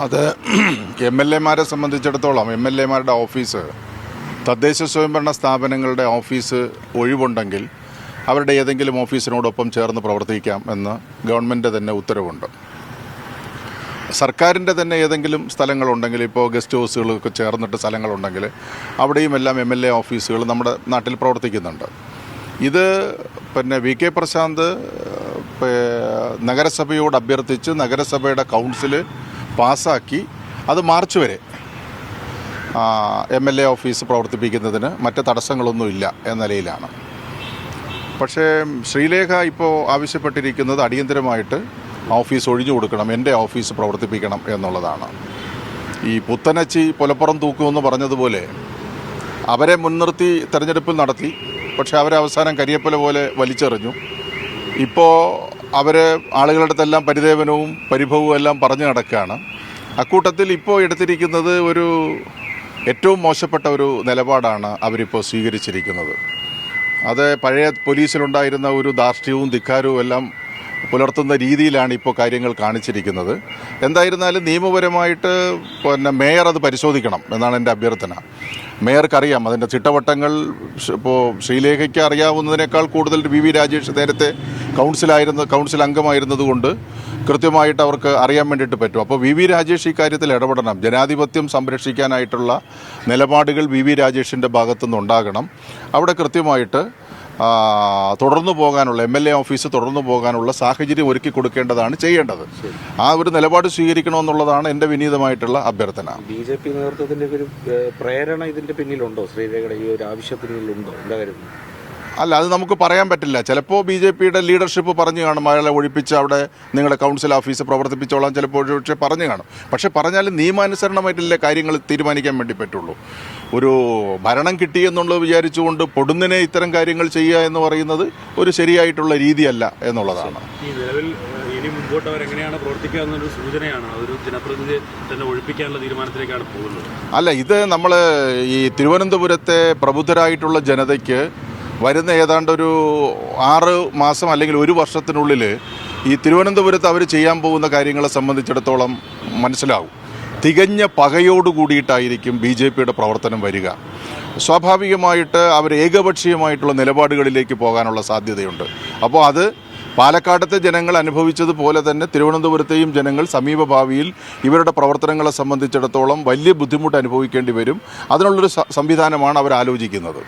അത് M L എമാരെ സംബന്ധിച്ചിടത്തോളം എം എൽ എമാരുടെ ഓഫീസ് തദ്ദേശ സ്വയംഭരണ സ്ഥാപനങ്ങളുടെ ഓഫീസ് ഒഴിവുണ്ടെങ്കിൽ അവരുടെ ഏതെങ്കിലും ഓഫീസിനോടൊപ്പം ചേർന്ന് പ്രവർത്തിക്കാം എന്ന് ഗവൺമെൻറ് തന്നെ ഉത്തരവുണ്ട്. സർക്കാരിൻ്റെ തന്നെ ഏതെങ്കിലും സ്ഥലങ്ങളുണ്ടെങ്കിൽ, ഇപ്പോൾ ഗസ്റ്റ് ഹൗസുകളൊക്കെ ചേർന്നിട്ട് സ്ഥലങ്ങളുണ്ടെങ്കിൽ അവിടെയും എല്ലാം എം എൽ എ ഓഫീസുകൾ നമ്മുടെ നാട്ടിൽ പ്രവർത്തിക്കുന്നുണ്ട്. ഇത് വി കെ പ്രശാന്ത് നഗരസഭയോട് അഭ്യർത്ഥിച്ച് നഗരസഭയുടെ കൗൺസിൽ പാസ്സാക്കി അത് മാർച്ച് വരെ എം എൽ എ ഓഫീസ് പ്രവർത്തിപ്പിക്കുന്നതിന് മറ്റ് തടസ്സങ്ങളൊന്നുമില്ല എന്ന നിലയിലാണ്. പക്ഷേ ശ്രീലേഖ ഇപ്പോൾ ആവശ്യപ്പെട്ടിരിക്കുന്നത് അടിയന്തരമായിട്ട് ഓഫീസ് ഒഴിഞ്ഞു കൊടുക്കണം, എൻ്റെ ഓഫീസ് പ്രവർത്തിപ്പിക്കണം എന്നുള്ളതാണ്. ഈ പുത്തനച്ചി പുലപ്പുറം തൂക്കുമെന്ന് പറഞ്ഞതുപോലെ അവരെ മുൻനിർത്തി തെരഞ്ഞെടുപ്പിൽ നടത്തി, പക്ഷേ അവരെ അവസാനം കരിയപ്പല പോലെ വലിച്ചെറിഞ്ഞു. ഇപ്പോൾ അവർ ആളുകളുടെ അടുത്തെല്ലാം പരിദേവനവും പരിഭവവും എല്ലാം പറഞ്ഞു നടക്കുകയാണ്. അക്കൂട്ടത്തിൽ ഇപ്പോൾ എടുത്തിരിക്കുന്നത് ഒരു ഏറ്റവും മോശപ്പെട്ട ഒരു നിലപാടാണ് അവരിപ്പോൾ സ്വീകരിച്ചിരിക്കുന്നത്. അത് പഴയ പോലീസിലുണ്ടായിരുന്ന ഒരു ധാർഷ്ട്യവും ധിക്കാരവും എല്ലാം പുലർത്തുന്ന രീതിയിലാണ് ഇപ്പോൾ കാര്യങ്ങൾ കാണിച്ചിരിക്കുന്നത്. എന്തായിരുന്നാലും നിയമപരമായിട്ട് മേയർ അത് പരിശോധിക്കണം എന്നാണ് എൻ്റെ അഭ്യർത്ഥന. മേയർക്കറിയാം അതിൻ്റെ ചിട്ടവട്ടങ്ങൾ. ഇപ്പോൾ ശ്രീലേഖയ്ക്ക് അറിയാവുന്നതിനേക്കാൾ കൂടുതൽ വി രാജേഷ് നേരത്തെ കൗൺസിൽ അംഗമായിരുന്നതുകൊണ്ട് കൃത്യമായിട്ട് അവർക്ക് അറിയാൻ വേണ്ടിയിട്ട് പറ്റും. അപ്പോൾ വി രാജേഷ് ഈ കാര്യത്തിൽ ഇടപെടണം. ജനാധിപത്യം സംരക്ഷിക്കാനായിട്ടുള്ള നിലപാടുകൾ വി രാജേഷിൻ്റെ ഭാഗത്തുനിന്നുണ്ടാകണം. അവിടെ കൃത്യമായിട്ട് തുടർന്നു പോകാനുള്ള എം എൽ എ ഓഫീസ് തുടർന്നു പോകാനുള്ള സാഹചര്യം ഒരുക്കി കൊടുക്കേണ്ടതാണ് ചെയ്യേണ്ടത്. ആ ഒരു നിലപാട് സ്വീകരിക്കണമെന്നുള്ളതാണ് എൻ്റെ വിനീതമായിട്ടുള്ള അഭ്യർത്ഥന. BJP നേതൃത്വത്തിൻ്റെ ഒരു പ്രേരണ ഇതിൻ്റെ പിന്നിലുണ്ടോ? ശ്രീലേഖയുടെ ഈ ഒരു ആവശ്യത്തിനുണ്ടോ? എന്താ കരുതുന്നു? അല്ല, അത് നമുക്ക് പറയാൻ പറ്റില്ല. ചിലപ്പോൾ BJPയുടെ ലീഡർഷിപ്പ് പറഞ്ഞു കാണും, അയാളെ ഒഴിപ്പിച്ച് അവിടെ നിങ്ങളുടെ കൗൺസിൽ ഓഫീസ് പ്രവർത്തിപ്പിച്ചോളാം, ചിലപ്പോൾ പക്ഷേ പറഞ്ഞു കാണും. പക്ഷേ പറഞ്ഞാലും നിയമാനുസരണമായിട്ടല്ലേ കാര്യങ്ങൾ തീരുമാനിക്കാൻ വേണ്ടി പറ്റുള്ളൂ. ഒരു ഭരണം കിട്ടിയെന്നുള്ളത് വിചാരിച്ചുകൊണ്ട് പൊടുന്നിനെ ഇത്തരം കാര്യങ്ങൾ ചെയ്യുക എന്ന് പറയുന്നത് ഒരു ശരിയായിട്ടുള്ള രീതിയല്ല എന്നുള്ളതാണ്. ഈ നിലവിൽ ഇനി മുമ്പോട്ട് അവരെങ്ങനെയാണ് പ്രവർത്തിക്കുക എന്നൊരു സൂചനയാണ്. ഒരു ജനപ്രതിനിധി തന്നെ ഒഴിപ്പിക്കാനുള്ള തീരുമാനത്തിലേക്കാണ് പോകുന്നത്. അല്ല, ഇത് നമ്മൾ ഈ തിരുവനന്തപുരത്തെ പ്രബുദ്ധരായിട്ടുള്ള ജനതയ്ക്ക് വരുന്ന ഏതാണ്ട് ഒരു 6 മാസം അല്ലെങ്കിൽ 1 വർഷത്തിനുള്ളിൽ ഈ തിരുവനന്തപുരത്ത് അവർ ചെയ്യാൻ പോകുന്ന കാര്യങ്ങളെ സംബന്ധിച്ചിടത്തോളം മനസ്സിലാവും. തികഞ്ഞ പകയോടുകൂടിയിട്ടായിരിക്കും BJPയുടെ പ്രവർത്തനം വരിക. സ്വാഭാവികമായിട്ട് അവർ ഏകപക്ഷീയമായിട്ടുള്ള നിലപാടുകളിലേക്ക് പോകാനുള്ള സാധ്യതയുണ്ട്. അപ്പോൾ അത് പാലക്കാടത്തെ ജനങ്ങൾ അനുഭവിച്ചതുപോലെ തന്നെ തിരുവനന്തപുരത്തെയും ജനങ്ങൾ സമീപ ഭാവിയിൽ ഇവരുടെ പ്രവർത്തനങ്ങളെ സംബന്ധിച്ചിടത്തോളം വലിയ ബുദ്ധിമുട്ട് അനുഭവിക്കേണ്ടി വരും. അതിനുള്ളൊരു സംവിധാനമാണ് അവർ ആലോചിക്കുന്നത്.